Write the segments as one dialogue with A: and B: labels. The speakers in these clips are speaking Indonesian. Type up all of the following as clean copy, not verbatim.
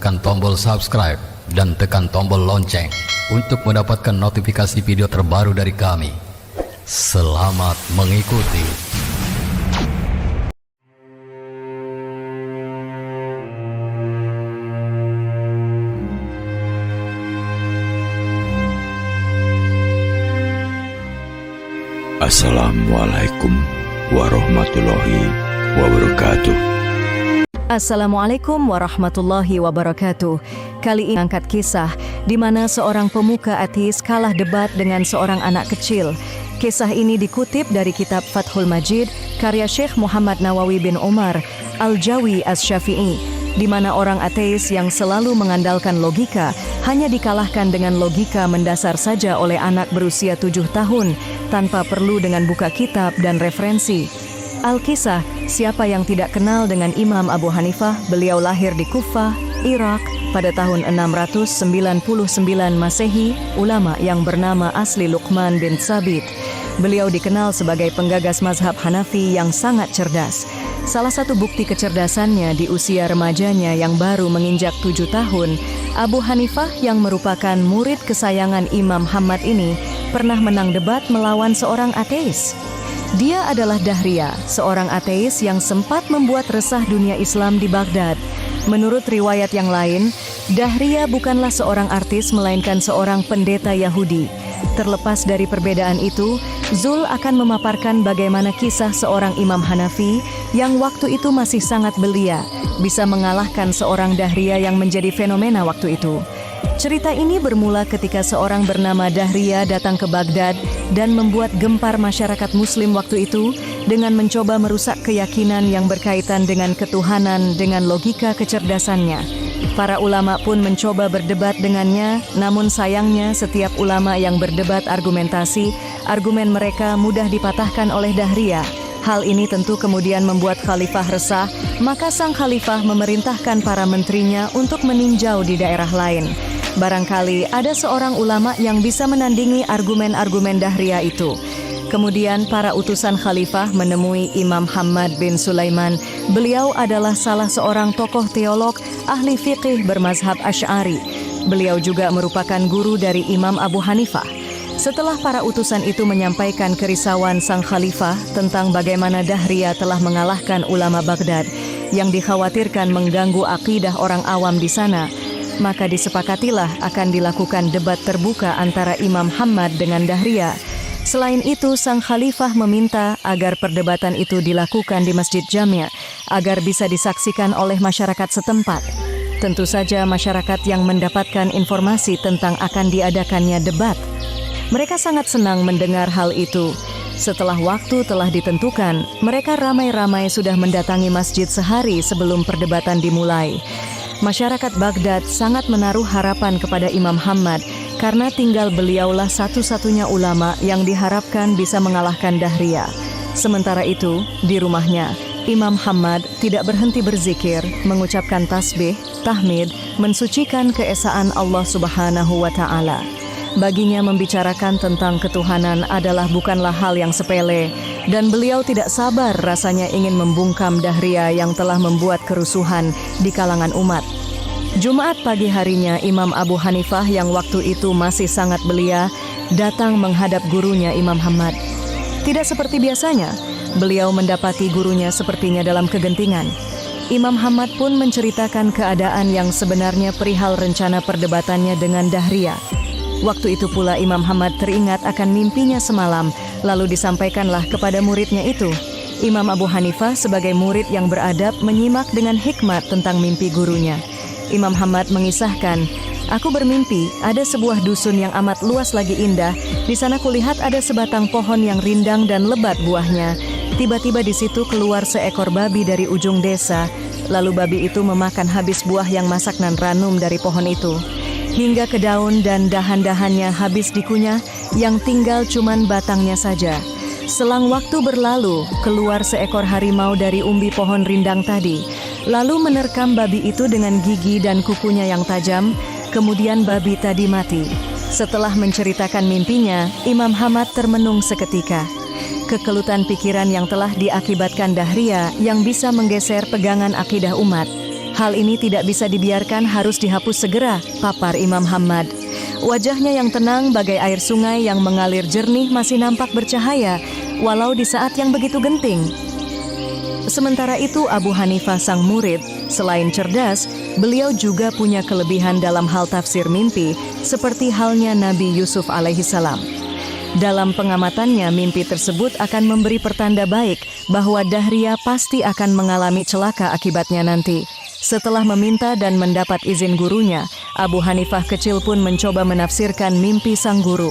A: Tekan tombol subscribe dan tekan tombol lonceng untuk mendapatkan notifikasi video terbaru dari kami. Selamat mengikuti.
B: Assalamualaikum warahmatullahi wabarakatuh.
C: Assalamualaikum warahmatullahi wabarakatuh. Kali ini angkat kisah di mana seorang pemuka ateis kalah debat dengan seorang anak kecil. Kisah ini dikutip dari kitab Fathul Majid karya Syekh Muhammad Nawawi bin Umar Al-Jawi Asy-Syafi'i, di mana orang ateis yang selalu mengandalkan logika hanya dikalahkan dengan logika mendasar saja oleh anak berusia 7 tahun tanpa perlu dengan buka kitab dan referensi. Al-Kisah, siapa yang tidak kenal dengan Imam Abu Hanifah? Beliau lahir di Kufah, Irak pada tahun 699 Masehi, ulama yang bernama asli Luqman bin Tsabit. Beliau dikenal sebagai penggagas mazhab Hanafi yang sangat cerdas. Salah satu bukti kecerdasannya di usia remajanya yang baru menginjak 7 tahun, Abu Hanifah yang merupakan murid kesayangan Imam Ahmad ini pernah menang debat melawan seorang ateis. Dia adalah Dahriyah, seorang ateis yang sempat membuat resah dunia Islam di Baghdad. Menurut riwayat yang lain, Dahriyah bukanlah seorang artis melainkan seorang pendeta Yahudi. Terlepas dari perbedaan itu, Zul akan memaparkan bagaimana kisah seorang Imam Hanafi yang waktu itu masih sangat belia, bisa mengalahkan seorang Dahriyah yang menjadi fenomena waktu itu. Cerita ini bermula ketika seorang bernama Dahriyah datang ke Baghdad dan membuat gempar masyarakat Muslim waktu itu dengan mencoba merusak keyakinan yang berkaitan dengan ketuhanan dengan logika kecerdasannya. Para ulama pun mencoba berdebat dengannya, namun sayangnya setiap ulama yang berdebat argumentasi, argumen mereka mudah dipatahkan oleh Dahriyah. Hal ini tentu kemudian membuat khalifah resah, maka sang khalifah memerintahkan para menterinya untuk meninjau di daerah lain. Barangkali ada seorang ulama yang bisa menandingi argumen-argumen Dahriyah itu. Kemudian para utusan khalifah menemui Imam Muhammad bin Sulaiman. Beliau adalah salah seorang tokoh teolog ahli fiqih bermazhab Asy'ari. Beliau juga merupakan guru dari Imam Abu Hanifah. Setelah para utusan itu menyampaikan kerisauan sang khalifah tentang bagaimana Dahriyah telah mengalahkan ulama Baghdad yang dikhawatirkan mengganggu akidah orang awam di sana, maka disepakatilah akan dilakukan debat terbuka antara Imam Muhammad dengan Dahriyah. Selain itu, sang khalifah meminta agar perdebatan itu dilakukan di Masjid Jami' agar bisa disaksikan oleh masyarakat setempat. Tentu saja masyarakat yang mendapatkan informasi tentang akan diadakannya debat. Mereka sangat senang mendengar hal itu. Setelah waktu telah ditentukan, mereka ramai-ramai sudah mendatangi masjid sehari sebelum perdebatan dimulai. Masyarakat Baghdad sangat menaruh harapan kepada Imam Muhammad karena tinggal beliaulah satu-satunya ulama yang diharapkan bisa mengalahkan Dahriyah. Sementara itu, di rumahnya, Imam Muhammad tidak berhenti berzikir, mengucapkan tasbih, tahmid, mensucikan keesaan Allah Subhanahu wa Ta'ala. Baginya membicarakan tentang ketuhanan adalah bukanlah hal yang sepele, dan beliau tidak sabar rasanya ingin membungkam Dahriyah yang telah membuat kerusuhan di kalangan umat. Jumat pagi harinya, Imam Abu Hanifah yang waktu itu masih sangat belia datang menghadap gurunya Imam Muhammad. Tidak seperti biasanya, beliau mendapati gurunya sepertinya dalam kegentingan. Imam Muhammad pun menceritakan keadaan yang sebenarnya perihal rencana perdebatannya dengan Dahriyah. Waktu itu pula Imam Muhammad teringat akan mimpinya semalam, lalu disampaikanlah kepada muridnya itu. Imam Abu Hanifah sebagai murid yang beradab menyimak dengan hikmat tentang mimpi gurunya. Imam Muhammad mengisahkan, "Aku bermimpi ada sebuah dusun yang amat luas lagi indah. Di sana kulihat ada sebatang pohon yang rindang dan lebat buahnya. Tiba-tiba di situ keluar seekor babi dari ujung desa. Lalu babi itu memakan habis buah yang masak nan ranum dari pohon itu. Hingga ke daun dan dahan-dahannya habis dikunyah, yang tinggal cuman batangnya saja. Selang waktu berlalu, keluar seekor harimau dari umbi pohon rindang tadi. Lalu menerkam babi itu dengan gigi dan kukunya yang tajam, kemudian babi tadi mati. Setelah menceritakan mimpinya, Imam Hamad termenung seketika. Kekelutan pikiran yang telah diakibatkan Dahria yang bisa menggeser pegangan akidah umat. Hal ini tidak bisa dibiarkan, harus dihapus segera, papar Imam Hamad. Wajahnya yang tenang bagai air sungai yang mengalir jernih masih nampak bercahaya, walau di saat yang begitu genting. Sementara itu Abu Hanifah sang murid, selain cerdas, beliau juga punya kelebihan dalam hal tafsir mimpi, seperti halnya Nabi Yusuf alaihissalam. Dalam pengamatannya, mimpi tersebut akan memberi pertanda baik bahwa Dahria pasti akan mengalami celaka akibatnya nanti. Setelah meminta dan mendapat izin gurunya, Abu Hanifah kecil pun mencoba menafsirkan mimpi sang guru.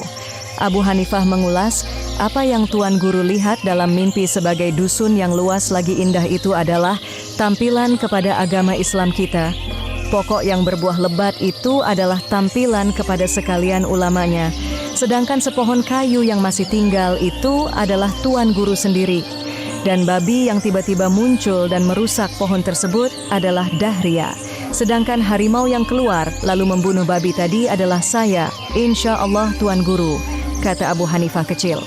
C: Abu Hanifah mengulas, apa yang Tuan Guru lihat dalam mimpi sebagai dusun yang luas lagi indah itu adalah tampilan kepada agama Islam kita. Pokok yang berbuah lebat itu adalah tampilan kepada sekalian ulamanya. Sedangkan sepohon kayu yang masih tinggal itu adalah Tuan Guru sendiri. Dan babi yang tiba-tiba muncul dan merusak pohon tersebut adalah Dahria. Sedangkan harimau yang keluar lalu membunuh babi tadi adalah saya, insya Allah Tuan Guru, kata Abu Hanifah kecil.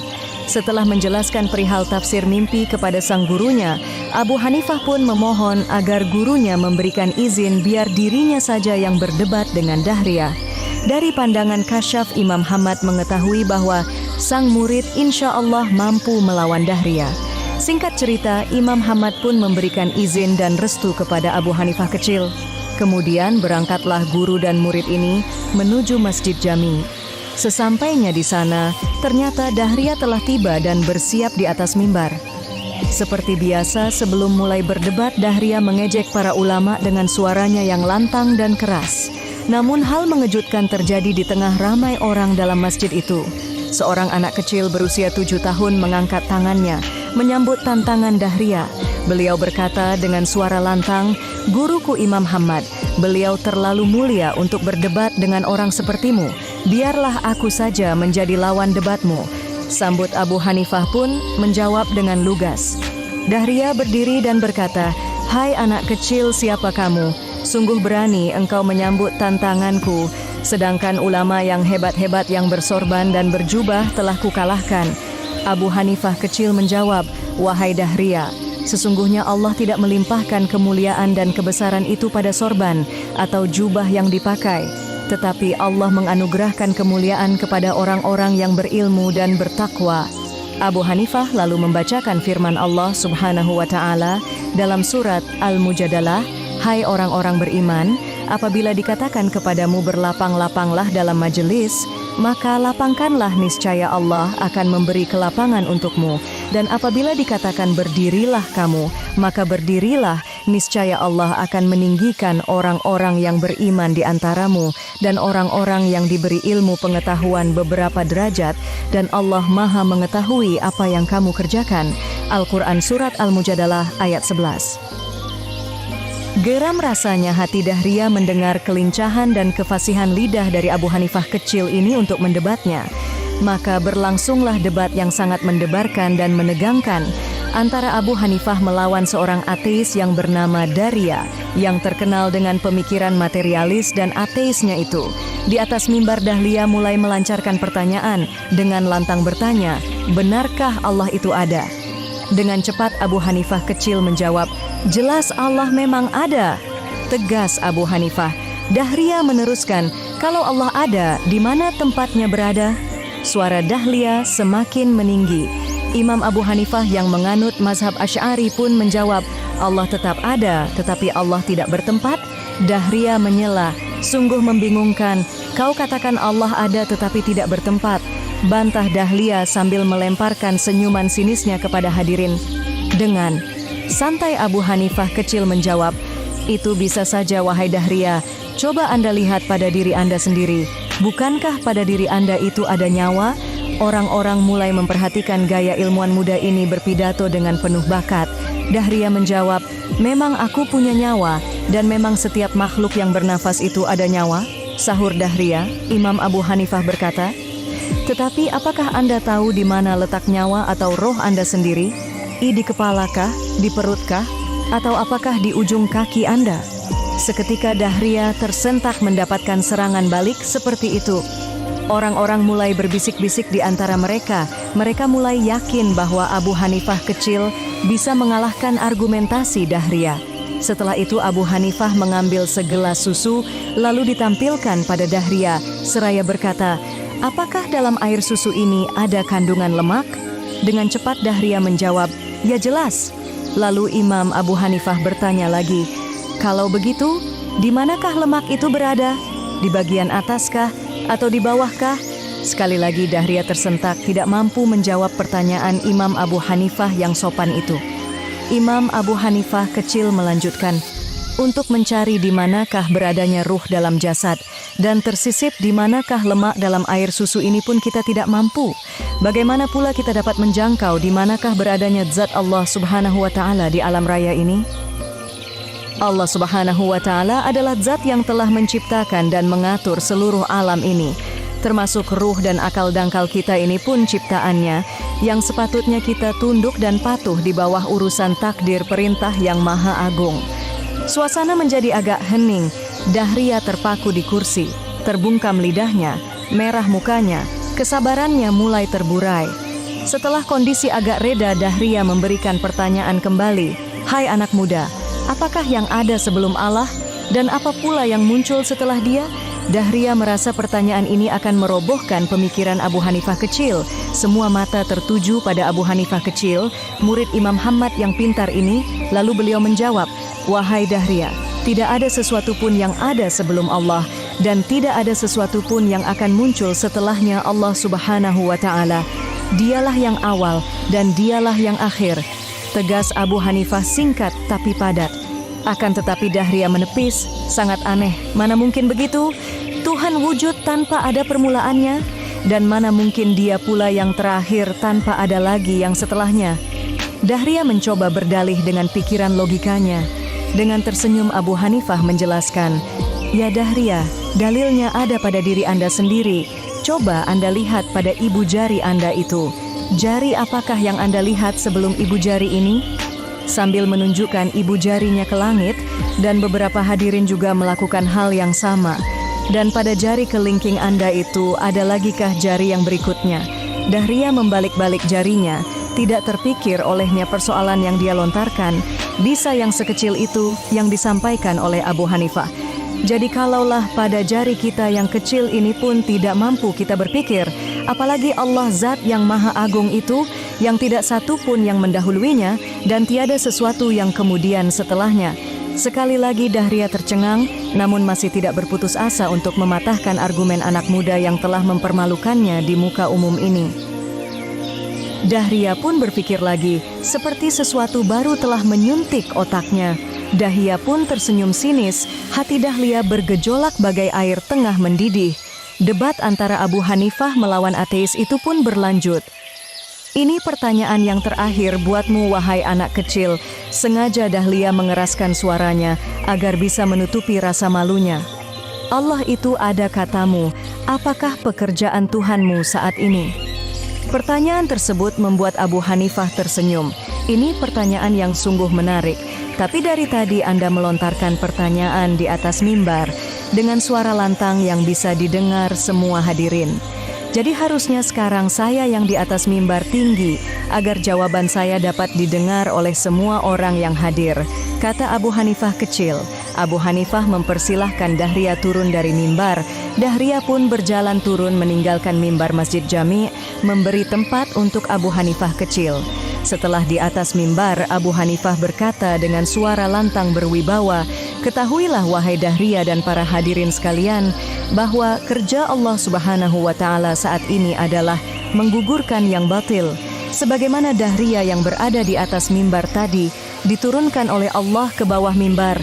C: Setelah menjelaskan perihal tafsir mimpi kepada sang gurunya, Abu Hanifah pun memohon agar gurunya memberikan izin biar dirinya saja yang berdebat dengan Dahria. Dari pandangan kasyaf, Imam Hamad mengetahui bahwa sang murid insya Allah mampu melawan Dahria. Singkat cerita, Imam Hamad pun memberikan izin dan restu kepada Abu Hanifah kecil. Kemudian berangkatlah guru dan murid ini menuju Masjid Jami. Sesampainya di sana, ternyata Dahria telah tiba dan bersiap di atas mimbar. Seperti biasa, sebelum mulai berdebat, Dahria mengejek para ulama dengan suaranya yang lantang dan keras. Namun hal mengejutkan terjadi di tengah ramai orang dalam masjid itu. Seorang anak kecil berusia 7 tahun mengangkat tangannya, menyambut tantangan Dahria. Beliau berkata dengan suara lantang, "Guruku Imam Hamad, beliau terlalu mulia untuk berdebat dengan orang sepertimu. Biarlah aku saja menjadi lawan debatmu." Sambut Abu Hanifah pun menjawab dengan lugas. Dahria berdiri dan berkata, "Hai anak kecil, siapa kamu? Sungguh berani engkau menyambut tantanganku. Sedangkan ulama yang hebat-hebat yang bersorban dan berjubah telah kukalahkan." Abu Hanifah kecil menjawab, "Wahai Dahria, sesungguhnya Allah tidak melimpahkan kemuliaan dan kebesaran itu pada sorban atau jubah yang dipakai. Tetapi Allah menganugerahkan kemuliaan kepada orang-orang yang berilmu dan bertakwa." Abu Hanifah lalu membacakan firman Allah Subhanahu wa Ta'ala dalam surat Al-Mujadalah, "Hai orang-orang beriman, apabila dikatakan kepadamu berlapang-lapanglah dalam majelis, maka lapangkanlah, niscaya Allah akan memberi kelapangan untukmu. Dan apabila dikatakan berdirilah kamu, maka berdirilah, niscaya Allah akan meninggikan orang-orang yang beriman di antaramu dan orang-orang yang diberi ilmu pengetahuan beberapa derajat, dan Allah Maha mengetahui apa yang kamu kerjakan." Al-Quran Surat Al-Mujadalah ayat 11. Geram rasanya hati Dahria mendengar kelincahan dan kefasihan lidah dari Abu Hanifah kecil ini untuk mendebatnya. Maka berlangsunglah debat yang sangat mendebarkan dan menegangkan antara Abu Hanifah melawan seorang ateis yang bernama Dahria, yang terkenal dengan pemikiran materialis dan ateisnya itu. Di atas mimbar Dahlia mulai melancarkan pertanyaan dengan lantang bertanya, "Benarkah Allah itu ada?" Dengan cepat Abu Hanifah kecil menjawab, "Jelas Allah memang ada." Tegas Abu Hanifah. Dahria meneruskan, "Kalau Allah ada, di mana tempatnya berada?" Suara Dahlia semakin meninggi. Imam Abu Hanifah yang menganut mazhab Asy'ari pun menjawab, "Allah tetap ada, tetapi Allah tidak bertempat." Dahria menyela, "Sungguh membingungkan, kau katakan Allah ada tetapi tidak bertempat." Bantah Dahlia sambil melemparkan senyuman sinisnya kepada hadirin. Dengan santai Abu Hanifah kecil menjawab, "Itu bisa saja wahai Dahria, coba Anda lihat pada diri Anda sendiri. Bukankah pada diri Anda itu ada nyawa? Orang-orang mulai memperhatikan gaya ilmuwan muda ini berpidato dengan penuh bakat. Dahria menjawab, "Memang aku punya nyawa, dan memang setiap makhluk yang bernafas itu ada nyawa." Sahur Dahria. Imam Abu Hanifah berkata, "Tetapi apakah Anda tahu di mana letak nyawa atau roh Anda sendiri? Di kepalakah, di perutkah, atau apakah di ujung kaki Anda?" Seketika Dahria tersentak mendapatkan serangan balik seperti itu. Orang-orang mulai berbisik-bisik di antara mereka. Mereka mulai yakin bahwa Abu Hanifah kecil bisa mengalahkan argumentasi Dahria. Setelah itu Abu Hanifah mengambil segelas susu lalu ditampilkan pada Dahria seraya berkata, "Apakah dalam air susu ini ada kandungan lemak?" Dengan cepat Dahria menjawab, "Ya jelas." Lalu Imam Abu Hanifah bertanya lagi, "Kalau begitu, di manakah lemak itu berada? Di bagian ataskah atau di bawahkah?" Sekali lagi Dahria tersentak, tidak mampu menjawab pertanyaan Imam Abu Hanifah yang sopan itu. Imam Abu Hanifah kecil melanjutkan, "Untuk mencari di manakah beradanya ruh dalam jasad dan tersisip di manakah lemak dalam air susu ini pun kita tidak mampu. Bagaimana pula kita dapat menjangkau di manakah beradanya zat Allah Subhanahu wa Ta'ala di alam raya ini?" Allah Subhanahu wa Ta'ala adalah zat yang telah menciptakan dan mengatur seluruh alam ini, termasuk ruh dan akal dangkal kita ini pun ciptaannya, yang sepatutnya kita tunduk dan patuh di bawah urusan takdir perintah yang maha agung. Suasana menjadi agak hening. Dahria terpaku di kursi, terbungkam lidahnya, merah mukanya, kesabarannya mulai terburai. Setelah kondisi agak reda, Dahria memberikan pertanyaan kembali, "Hai anak muda, apakah yang ada sebelum Allah dan apa pula yang muncul setelah Dia?" Dahria merasa pertanyaan ini akan merobohkan pemikiran Abu Hanifah kecil. Semua mata tertuju pada Abu Hanifah kecil, murid Imam Ahmad yang pintar ini. Lalu beliau menjawab, "Wahai Dahria, tidak ada sesuatu pun yang ada sebelum Allah, dan tidak ada sesuatu pun yang akan muncul setelahnya Allah Subhanahu wa Ta'ala. Dialah yang awal dan dialah yang akhir." Tegas Abu Hanifah singkat tapi padat. Akan tetapi Dahria menepis, "Sangat aneh, mana mungkin begitu? Tuhan wujud tanpa ada permulaannya, dan mana mungkin Dia pula yang terakhir tanpa ada lagi yang setelahnya?" Dahria mencoba berdalih dengan pikiran logikanya. Dengan tersenyum Abu Hanifah menjelaskan, "Ya Dahria, dalilnya ada pada diri Anda sendiri. Coba Anda lihat pada ibu jari Anda itu. Jari apakah yang Anda lihat sebelum ibu jari ini?" Sambil menunjukkan ibu jarinya ke langit, dan beberapa hadirin juga melakukan hal yang sama. "Dan pada jari kelingking Anda itu ada lagikah jari yang berikutnya?" Dahria membalik-balik jarinya. Tidak terpikir olehnya persoalan yang dia lontarkan bisa yang sekecil itu yang disampaikan oleh Abu Hanifah. Jadi kalaulah pada jari kita yang kecil ini pun tidak mampu kita berpikir, apalagi Allah Zat yang Maha Agung itu, yang tidak satu pun yang mendahuluinya dan tiada sesuatu yang kemudian setelahnya. Sekali lagi Dahria tercengang, namun masih tidak berputus asa untuk mematahkan argumen anak muda yang telah mempermalukannya di muka umum ini. Dahria pun berpikir lagi, seperti sesuatu baru telah menyuntik otaknya. Dahria pun tersenyum sinis, hati Dahlia bergejolak bagai air tengah mendidih. Debat antara Abu Hanifah melawan ateis itu pun berlanjut. "Ini pertanyaan yang terakhir buatmu wahai anak kecil." Sengaja Dahlia mengeraskan suaranya agar bisa menutupi rasa malunya. "Allah itu ada katamu, apakah pekerjaan Tuhanmu saat ini?" Pertanyaan tersebut membuat Abu Hanifah tersenyum. Ini pertanyaan yang sungguh menarik. Tapi dari tadi Anda melontarkan pertanyaan di atas mimbar dengan suara lantang yang bisa didengar semua hadirin. Jadi harusnya sekarang saya yang di atas mimbar tinggi agar jawaban saya dapat didengar oleh semua orang yang hadir, kata Abu Hanifah kecil. Abu Hanifah mempersilahkan Dahria turun dari mimbar. Dahria pun berjalan turun meninggalkan mimbar Masjid Jami, memberi tempat untuk Abu Hanifah kecil. Setelah di atas mimbar, Abu Hanifah berkata dengan suara lantang berwibawa, "Ketahuilah wahai Dahria dan para hadirin sekalian, bahwa kerja Allah Subhanahu wa Ta'ala saat ini adalah menggugurkan yang batil. Sebagaimana Dahria yang berada di atas mimbar tadi diturunkan oleh Allah ke bawah mimbar,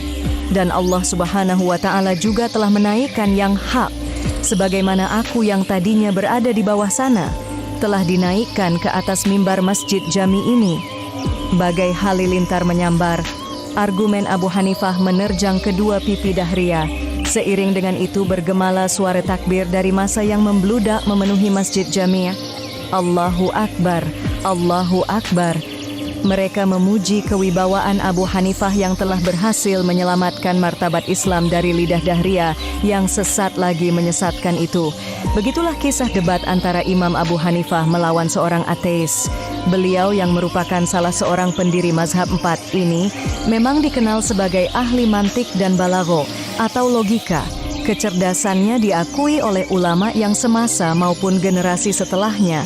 C: dan Allah Subhanahu wa Ta'ala juga telah menaikkan yang hak, sebagaimana aku yang tadinya berada di bawah sana. telah dinaikkan ke atas mimbar Masjid Jami ini. Bagai halilintar menyambar, argumen Abu Hanifah menerjang kedua pipi Dahria. Seiring dengan itu bergemalah suara takbir dari massa yang membludak memenuhi Masjid Jami'. Allahu Akbar, Allahu Akbar. Mereka memuji kewibawaan Abu Hanifah yang telah berhasil menyelamatkan martabat Islam dari lidah Dahria yang sesat lagi menyesatkan itu. Begitulah kisah debat antara Imam Abu Hanifah melawan seorang ateis. Beliau yang merupakan salah seorang pendiri mazhab 4 ini memang dikenal sebagai ahli mantik dan balagho atau logika. Kecerdasannya diakui oleh ulama yang semasa maupun generasi setelahnya.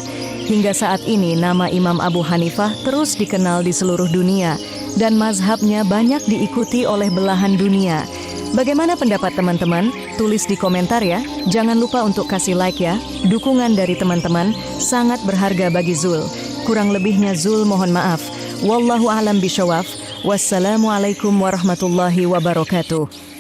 C: Hingga saat ini nama Imam Abu Hanifah terus dikenal di seluruh dunia dan mazhabnya banyak diikuti oleh belahan dunia. Bagaimana pendapat teman-teman? Tulis di komentar ya. Jangan lupa untuk kasih like ya. Dukungan dari teman-teman sangat berharga bagi Zul. Kurang lebihnya Zul mohon maaf. Wallahu a'lam bishawab. Wassalamualaikum warahmatullahi wabarakatuh.